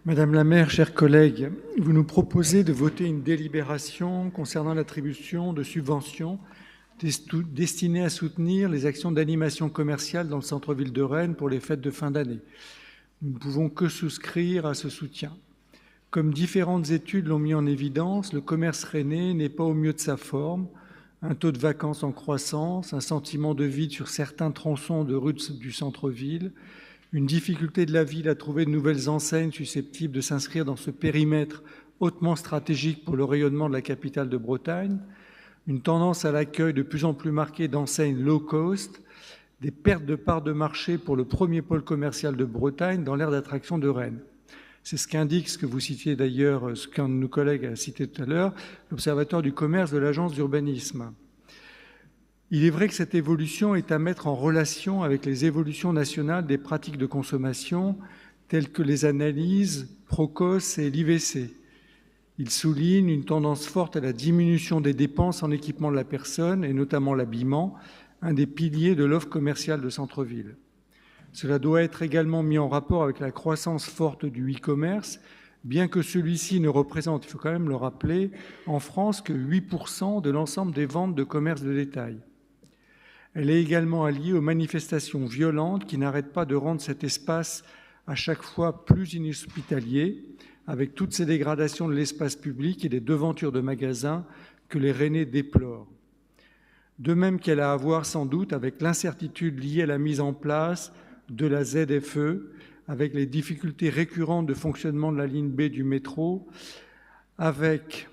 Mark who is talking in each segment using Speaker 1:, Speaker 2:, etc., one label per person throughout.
Speaker 1: Madame la maire, chers collègues, vous nous proposez de voter une délibération concernant l'attribution de subventions destinées à soutenir les actions d'animation commerciale dans le centre-ville de Rennes pour les fêtes de fin d'année. Nous ne pouvons que souscrire à ce soutien. Comme différentes études l'ont mis en évidence, le commerce rennais n'est pas au mieux de sa forme. Un taux de vacances en croissance, un sentiment de vide sur certains tronçons de rue du centre-ville, une difficulté de la ville à trouver de nouvelles enseignes susceptibles de s'inscrire dans ce périmètre hautement stratégique pour le rayonnement de la capitale de Bretagne, une tendance à l'accueil de plus en plus marquée d'enseignes low cost, des pertes de parts de marché pour le premier pôle commercial de Bretagne dans l'aire d'attraction de Rennes. C'est ce qu'indique, ce que vous citiez d'ailleurs, ce qu'un de nos collègues a cité tout à l'heure, l'Observatoire du commerce de l'Agence d'urbanisme. Il est vrai que cette évolution est à mettre en relation avec les évolutions nationales des pratiques de consommation telles que les analyses Procos et l'IVC. Il souligne une tendance forte à la diminution des dépenses en équipement de la personne et notamment l'habillement, un des piliers de l'offre commerciale de centre-ville. Cela doit être également mis en rapport avec la croissance forte du e-commerce, bien que celui-ci ne représente, il faut quand même le rappeler, en France que 8% de l'ensemble des ventes de commerce de détail. Elle est également alliée aux manifestations violentes qui n'arrêtent pas de rendre cet espace à chaque fois plus inhospitalier, avec toutes ces dégradations de l'espace public et des devantures de magasins que les Rennais déplorent. De même qu'elle a à voir sans doute avec l'incertitude liée à la mise en place de la ZFE, avec les difficultés récurrentes de fonctionnement de la ligne B du métro, avec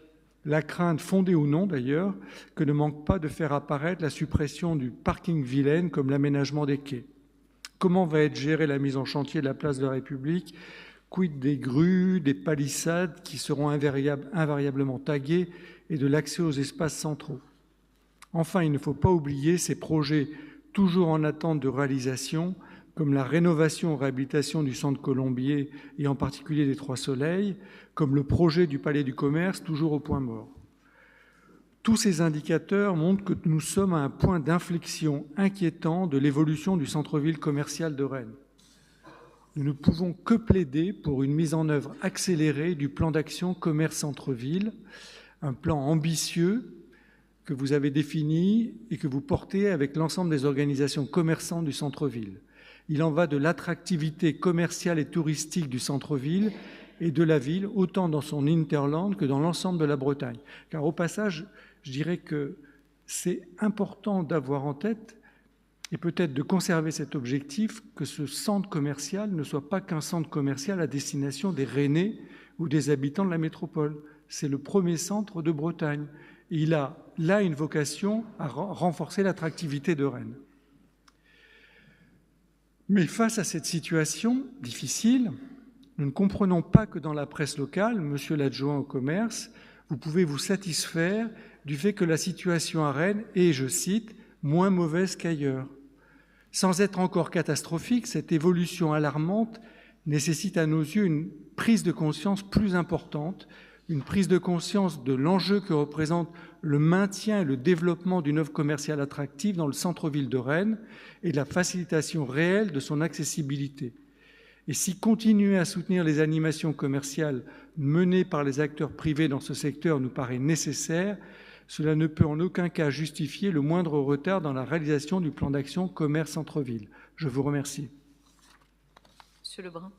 Speaker 1: la crainte, fondée ou non d'ailleurs, que ne manque pas de faire apparaître la suppression du parking Vilaine comme l'aménagement des quais. Comment va être gérée la mise en chantier de la place de la République? Quid des grues, des palissades qui seront invariablement taguées et de l'accès aux espaces centraux? Enfin, il ne faut pas oublier ces projets toujours en attente de réalisation, comme la rénovation-réhabilitation du centre Colombier et en particulier des Trois Soleils, comme le projet du Palais du Commerce, toujours au point mort. Tous ces indicateurs montrent que nous sommes à un point d'inflexion inquiétant de l'évolution du centre-ville commercial de Rennes. Nous ne pouvons que plaider pour une mise en œuvre accélérée du plan d'action commerce-centre-ville, un plan ambitieux que vous avez défini et que vous portez avec l'ensemble des organisations commerçantes du centre-ville. Il en va de l'attractivité commerciale et touristique du centre-ville et de la ville, autant dans son hinterland que dans l'ensemble de la Bretagne. Car au passage, je dirais que c'est important d'avoir en tête et peut-être de conserver cet objectif que ce centre commercial ne soit pas qu'un centre commercial à destination des Rennais ou des habitants de la métropole. C'est le premier centre de Bretagne. Et il a là une vocation à renforcer l'attractivité de Rennes. Mais face à cette situation difficile, nous ne comprenons pas que dans la presse locale, monsieur l'adjoint au commerce, vous pouvez vous satisfaire du fait que la situation à Rennes est, je cite, moins mauvaise qu'ailleurs. Sans être encore catastrophique, cette évolution alarmante nécessite à nos yeux une prise de conscience plus importante, une prise de conscience de l'enjeu que représente le maintien et le développement d'une offre commerciale attractive dans le centre-ville de Rennes et la facilitation réelle de son accessibilité. Et si continuer à soutenir les animations commerciales menées par les acteurs privés dans ce secteur nous paraît nécessaire, cela ne peut en aucun cas justifier le moindre retard dans la réalisation du plan d'action commerce-centre-ville. Je vous remercie.
Speaker 2: Monsieur Lebrun.